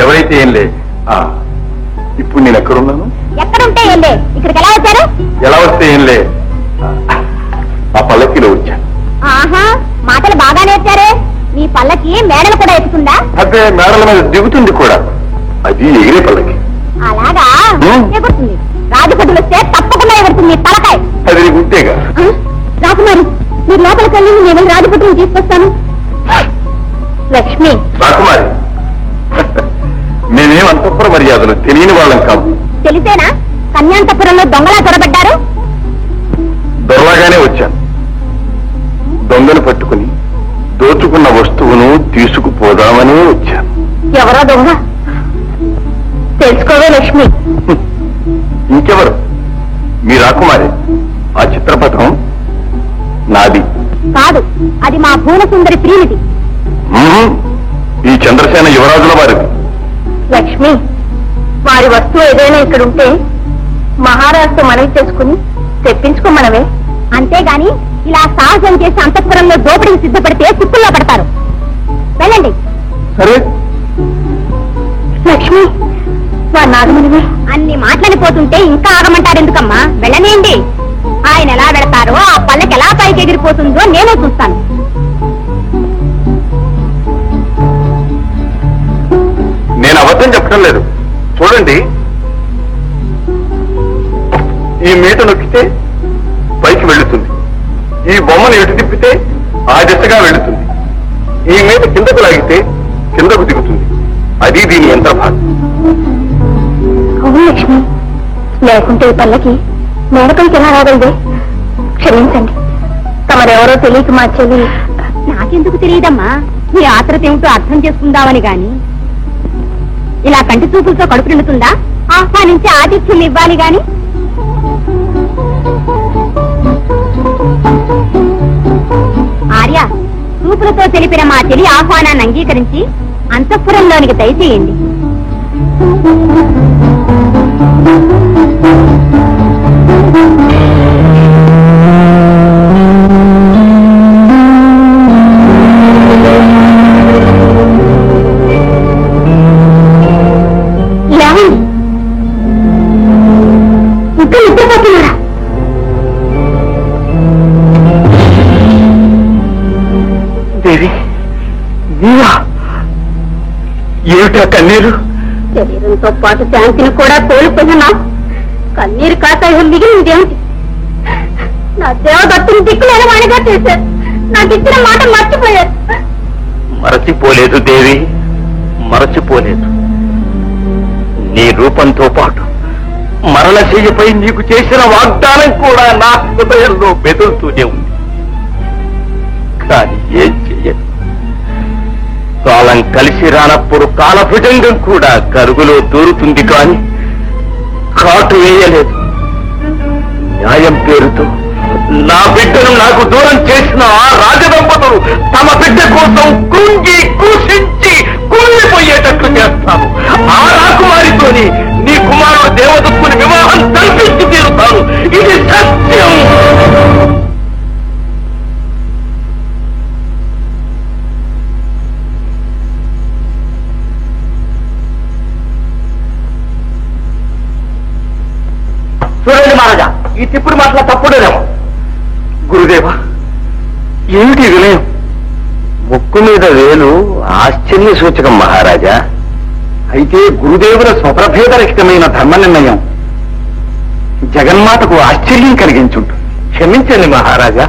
ఎవరైతే ఏం లే. ఇప్పుడు నేను ఎక్కడున్నాను? ఎక్కడుంటే ఏం లే. ఇక్కడికి ఎలా వచ్చారు? ఎలా వస్తే ఏం లే, ఆ పల్లకిలో వచ్చాను. ఆహా, మాటలు బాగా నేర్చారే. మీ పల్లకి మేడలు కూడా ఎక్కుతుందా? అదే, మేడల మీద దిగుతుంది కూడా. అది ఎగిరే పల్లకి. అలాగా ఎగురుతుంది. రాజపదులు వస్తే తప్పకుండా ఎగురుతుంది తలకాయ. అది నీకు ఉంటేగా. రాకుమారి, మీరు లోపలికి వెళ్ళి నేను రాజపదులు తీసుకొస్తాను. లక్ష్మి. రాకుమారి, మేమేం అంతఃపుర మర్యాదలు తెలియని వాళ్ళం కాదు. తెలిసేనా కన్యాంతపురంలో దొంగలా దొరబడ్డారు? దొరలాగానే వచ్చాను. దొంగను పట్టుకుని దోచుకున్న వస్తువును తీసుకుపోదామని వచ్చాను. ఎవరో దొంగ తెలుసుకోవే లక్ష్మి. ఇంకెవరు? మీ రాకుమారి. ఆ చిత్రపటం నాది కాదు, అది మా భువనసుందరి ప్రియునిది. ఈ చంద్రసేన యువరాజుల వారిది. లక్ష్మి, వారి వస్తువు ఏదైనా ఇక్కడుంటే మహారాజుతో మనవి చేసుకుని తెప్పించుకోమనవే. అంతేగాని ఇలా సాహసం చేసి అంతఃపురంలో దోపిడీకి సిద్ధపడితే కుక్కుల్లో పడతారు. వెళ్ళండి. సరే లక్ష్మి, వారు నాగమనివే. అన్ని మాట్లాడిపోతుంటే ఇంకా ఆగమంటారు ఎందుకమ్మా? వెళ్ళనేయండి. ఆయన ఎలా వెళతారో ఆ పల్లకి ఎలా పైకి ఎగిరిపోతుందో నేను చూస్తాను. నేను అబద్ధం చెప్పడం లేదు. చూడండి, ఈ మీట నొక్కితే పైకి వెళుతుంది. ఈ బొమ్మను ఎటు తిప్పితే ఆ దిశగా వెళుతుంది. ఈ మీట కిందకు లాగితే కిందకు దిగుతుంది. అది దీని యంత్రభాగం. అవును లక్ష్మి, లేకుంటే ఈ పల్లకి మేడపైకి ఎలా రాగలదే? క్షమించండి, తమరెవరో తెలియక మా చెల్లి. నాకెందుకు తెలియదమ్మా? మీ ఆత్రత ఏమిటో అర్థం చేసుకుందామని గాని ఇలా కంటి చూపులతో కడుపు నిండుతుందా? ఆహ్వానించి ఆతిథ్యులు ఇవ్వాలి గాని. ఆర్య, చూపులతో తెలిపిన మా చెల్లి ఆహ్వానాన్ని అంగీకరించి అంతఃపురంలోనికి దయచేయండి. దేవి, నీవా? ఏమిటా కన్నీరు? శరీరంతో పాటు శాంతిని కూడా కోల్పోయినా కన్నీరు కాక మిగిలిందేమిటి? నా దేవదత్తుని దిక్కులేని వాడిగా చేశారు. నాకు ఇచ్చిన మాట మర్చిపోయారు. మరచిపోలేదు దేవి, మరచిపోలేదు. నీ రూపంతో పాటు మరల చెయ్యపై నీకు చేసిన వాగ్దానం కూడా నా హృదయంలో బెదురుతూనే ఉంది. కానీ ఏం చెయ్యదు. కాలం కలిసి రానప్పుడు కాలభుజంగం కూడా కరుగులో దూరుతుంది, కానీ కాటు వేయలేదు. న్యాయం పేరుతో నా బిడ్డను నాకు దూరం చేసిన ఆ రాజదంపతులు తమ బిడ్డ కోసం కుంగి కూషించి కూలిపోయేటట్లు చేస్తాను. ఆ రాకుమారితోని నీ కుమారుడు దేవదత్తుని వివాహం కల్పించి తీరుతాను. ఇది సత్యం. చూడండి మహారాజా, ఈ తిప్పుడు మాటల తప్పుడేమో. గురుదేవా, ఏమిటి వినయం? ముక్కు మీద వేలు ఆశ్చర్య సూచకం మహారాజా. అయితే గురుదేవుల స్వప్రభేదరహితమైన ధర్మ నిర్ణయం జగన్మాతకు ఆశ్చర్యం కలిగించుంటుంది. క్షమించండి మహారాజా,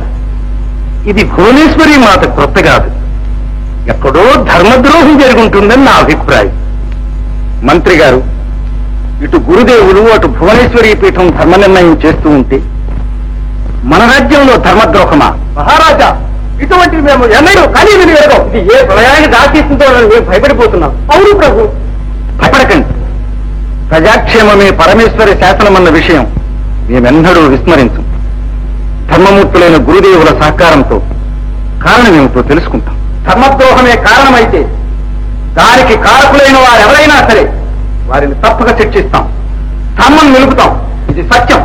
ఇది భువనేశ్వరి మాత క్రొత్త కాదు. ఎక్కడో ధర్మద్రోహం జరుగుంటుందని నా అభిప్రాయం. మంత్రి గారు, ఇటు గురుదేవులు అటు భువనేశ్వరి పీఠం ధర్మ నిర్ణయం చేస్తూ ఉంటే మన రాజ్యంలో ధర్మద్రోహమా? మహారాజా, ఇటువంటివి మేము ఎన్నడూ కానీ వినగలగం. ఇది ఏ ప్రళయానికి దాచిస్తుందో మేము భయపడిపోతున్నాం. అవును ప్రభు. భయపడకండి. ప్రజాక్షేమమే పరమేశ్వరి శాసనమన్న విషయం మేమెన్నడూ విస్మరించం. ధర్మమూర్తులైన గురుదేవుల సహకారంతో కారణమేమిటో తెలుసుకుంటాం. ధర్మద్రోహమే కారణమైతే దానికి కారకులైన వారెవరైనా సరే వారిని తప్పక శిక్షిస్తాం. ధర్మం నిలుపుతాం. ఇది సత్యం.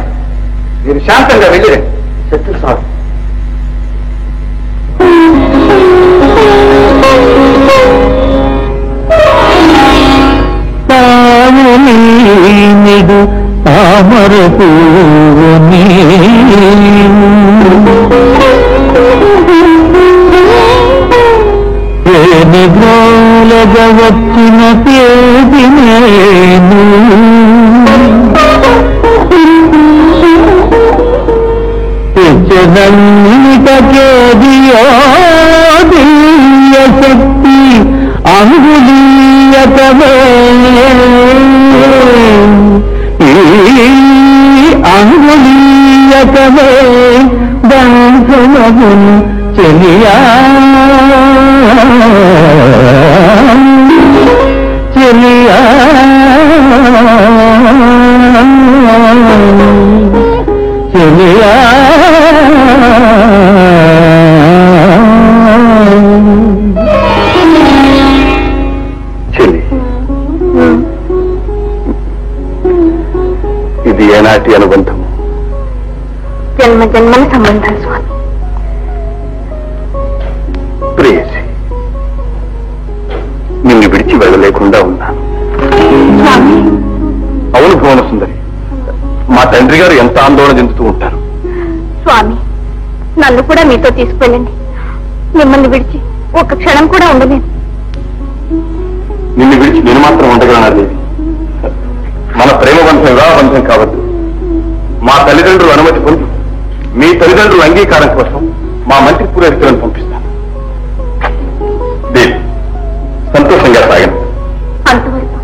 మీరు శాంతంగా వెళ్ళిరండి. శత్రు సార్, నిడు తామరకు నిద్రలుగా వచ్చిన తేది నేను తెచ్చదన్నిటకేదియో దివ్య శక్తి అంగుళీయకమే అంగుళీయకమే బంధుమగును చెలియా చెలియా చెలియా ఇది ఏనాటి అనుబంధం? జన్మ జన్మల సంబంధాలు స్వామి. ప్రేయసి, నిన్ను విడిచి వెళ్ళలేకుండా ఉన్నాను. అవును భువన సుందరి, మా తండ్రి గారు ఎంత ఆందోళన చెందుతూ ఉంటారు. స్వామి, నన్ను కూడా మీతో తీసుకెళ్ళండి. మిమ్మల్ని విడిచి ఒక్క క్షణం కూడా ఉండలేను. నిన్ను విడిచి నేను మాత్రం ఉండగలనాలి. మన ప్రేమ బంధం వివాహ బంధం కావద్దు. మా తల్లిదండ్రులు అనుమతి పొంది మీ తల్లిదండ్రుల అంగీకారం కోసం మా మంత్రి పురోహితులను పంపిస్తాను. దేవి, సంతోషంగా సాగండి. అంతవరకు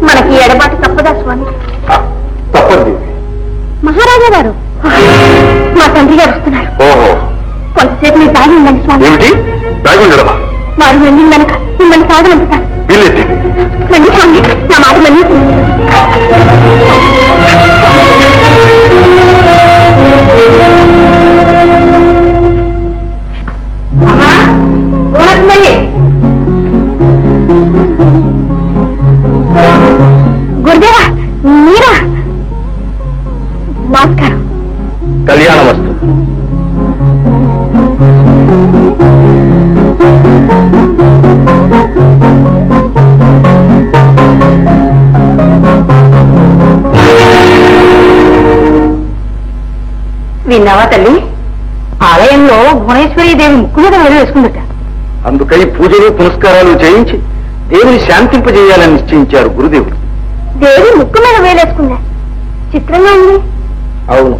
మనకి ఎడబాటు తప్పదా స్వామి? తప్పదు దేవి. మహారాజా గారు, మా తండ్రి గారు వస్తున్నారు. ఓహో, కొంతసేపు మీరు దాగి ఉండండి స్వామి. ఏమిటి దాగి ఉండడమా? వారు వెళ్ళిన వెనక మిమ్మల్ని సాగనంపుతారు. వీళ్ళేది రండి స్వామి, నా మాట మళ్ళీ గురుదేవా, మీరా? నమస్కారం. కళ్యాణమస్తు. విన్నావా తల్లి? ఆలయంలో భువనేశ్వరి దేవి ముక్కు మీద వేలు వేసుకుందట. అందుకై పూజలు పునస్కారాలు చేయించి దేవుని శాంతింపజేయాలని నిశ్చయించారు గురుదేవుడు. దేవి ముక్కు మీద వేలేసుకుందా? చిత్రంగా ఉంది. అవును,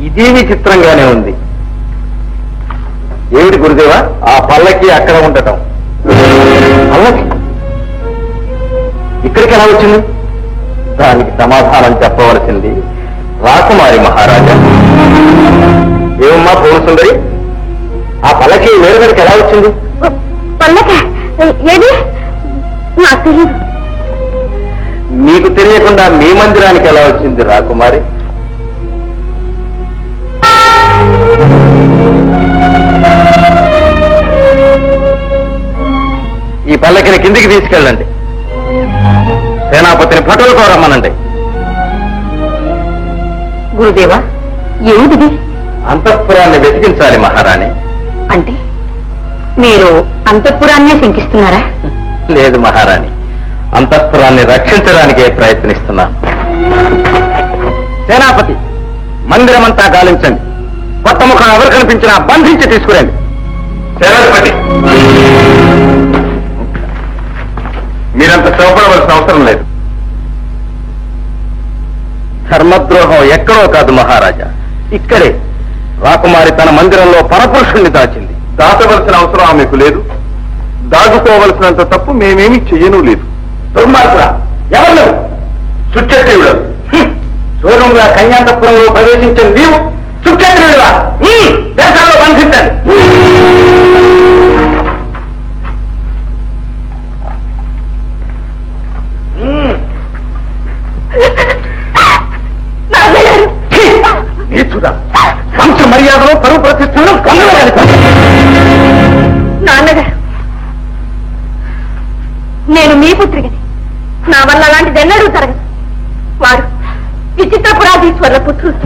ఇది విచిత్రంగానే ఉంది. ఏమిటి గురుదేవా ఆ పల్లకి అక్కడ ఉండటం? పల్లకి ఇక్కడికి ఎలా వచ్చింది? దానికి సమాధానం చెప్పవలసింది రాకుమారి మహారాజా. ఏమమ్మా భువనసుందరి, ఆ పల్లకి వేరుగడికి ఎలా వచ్చింది? పల్లక ఏది? నాకు తెలియదు. మీకు తెలియకుండా మీ మందిరానికి ఎలా వచ్చింది రాకుమారి? ఈ పల్లకిని కిందికి తీసుకెళ్ళండి. సేనాపతిని భటులతో రమ్మనండి. గురుదేవా, ఏమిటిది? అంతఃపురాన్ని వెతికించాలి మహారాణి. అంటే మీరు అంతఃపురాన్నే శంకిస్తున్నారా? లేదు మహారాణి, అంతఃపురాన్ని రక్షించడానికే ప్రయత్నిస్తున్నాను. సేనాపతి, మందిరమంతా గాలించండి. కొత్త ముఖం ఎవరు కనిపించినా బంధించి తీసుకురండి. సేనాపతి, మీరంత శ్రమపడవలసిన అవసరం లేదు. ధర్మద్రోహం ఎక్కడో కాదు మహారాజా, ఇక్కడే. రాకుమారి తన మందిరంలో పరపురుషుణ్ణి దాచింది. దాచవలసిన అవసరం ఆమెకు లేదు, దాచుకోవలసినంత తప్పు మేమేమీ చెయ్యను లేదు. దుర్మార్గుడా, ఎవరు సుక్షత్రియుడు? దూరంగా కన్యాతపురంలో ప్రవేశించిన నీవు సుక్షత్రియుడుగా దేశాల్లో బంధించాలి. నీచుడా, వంశ మర్యాదలో పరువు ప్రతిష్టలను పొందగలుగుతాను. నాన్నగారు, నేను మీ పుత్రికని. నా వల్ల అలాంటిది ఎన్నడూ జరగదు. వారు విచిత్రపురాధీశ్వరుల పుత్రుడు.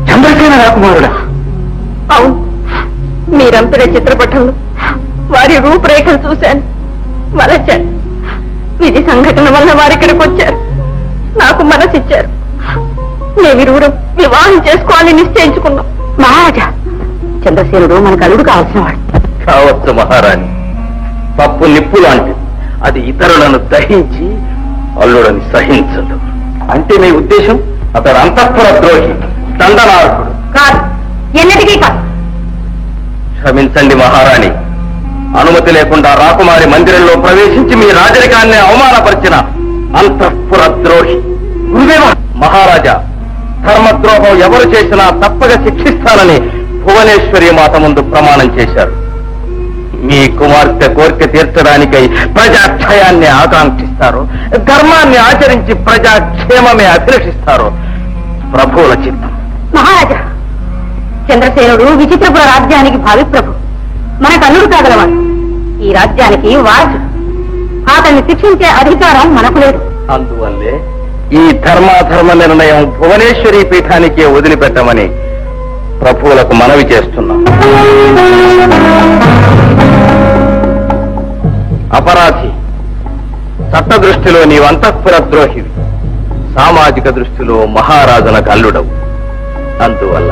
చంద్రసేన రాకుమారుడా? అవును, మీరంపిన చిత్రపటంలో వారి రూపురేఖలు చూశాను, వలచాను. విధి సంఘటన వల్ల వారి ఇక్కడికి వచ్చారు, నాకు మనసిచ్చారు. మేమిరువురం వివాహం చేసుకోవాలని నిశ్చయించుకున్నాం. మహారాజా, చంద్రసేనుడు మనకు అల్లుడు కావాల్సిన వాడు. కావచ్చు మహారాణి, పప్పు నిప్పు లాంటిది. అది ఇతరులను దహించి అల్లుడని సహించదు. అంటే మీ ఉద్దేశం అతడు అంతఃపుర ద్రోహి, దండనార్హుడు? కాదు, ఎన్నటికీ కాదు. క్షమించండి మహారాణి, అనుమతి లేకుండా రాకుమారి మందిరంలో ప్రవేశించి మీ రాజరికాన్ని అవమానపరిచిన అంతఃపుర ద్రోహి. గురుదేవ మహారాజా, ధర్మద్రోహం ఎవరు చేసినా తప్పక శిక్షిస్తానని భువనేశ్వరి మాత ముందు ప్రమాణం చేశారు. మీ కుమార్తె కోరిక తీర్చడానికై ప్రజాక్షయాన్ని ఆకాంక్షిస్తారు, ధర్మాన్ని ఆచరించి ప్రజాక్షేమమే అభిలషిస్తారు. ప్రభువుల చిత్తం. మహారాజా, చంద్రసేనుడు విచిత్రపుర రాజ్యానికి భావి ప్రభు, మనకు అల్లుడు కాగలవాడు. ఈ రాజ్యానికి వారసుడు. అతన్ని శిక్షించే అధికారం మనకు లేదు. అందువల్లే ఈ ధర్మాధర్మ నిర్ణయం భువనేశ్వరి పీఠానికే వదిలిపెట్టమని ప్రభువులకు మనవి చేస్తున్నాం. అపరాధి, చట్ట దృష్టిలో నీవు అంతఃపుర ద్రోహివి, సామాజిక దృష్టిలో మహారాజునకు అల్లుడవు. అందువల్ల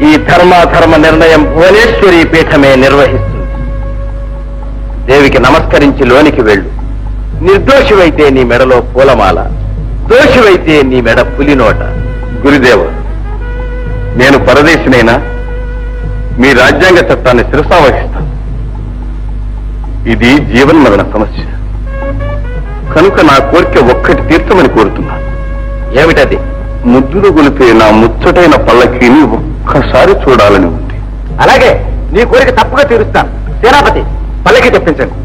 ఈ ధర్మాధర్మ నిర్ణయం భువనేశ్వరి పీఠమే నిర్వహిస్తుంది. దేవికి నమస్కరించి లోనికి వెళ్ళు. నిర్దోషివైతే నీ మెడలో పూలమాల, దోషివైతే నీ మెడ పులినోట. గురుదేవ, నేను పరదేశినైనా మీ రాజ్యాంగ చట్టాన్ని శిరసావహిస్తాను. ఇది జీవన్మరణ సమస్య కనుక నా కోరిక ఒక్కటి తీర్చమని కోరుతున్నాను. ఏమిటది? ముద్దులు గొలిపే నా ముచ్చటైన పల్లకీని ఒక్కసారి చూడాలని ఉంది. అలాగే, నీ కోరిక తప్పుగా తీరుస్తాను. సేనాపతి, పల్లకి తెప్పించండి.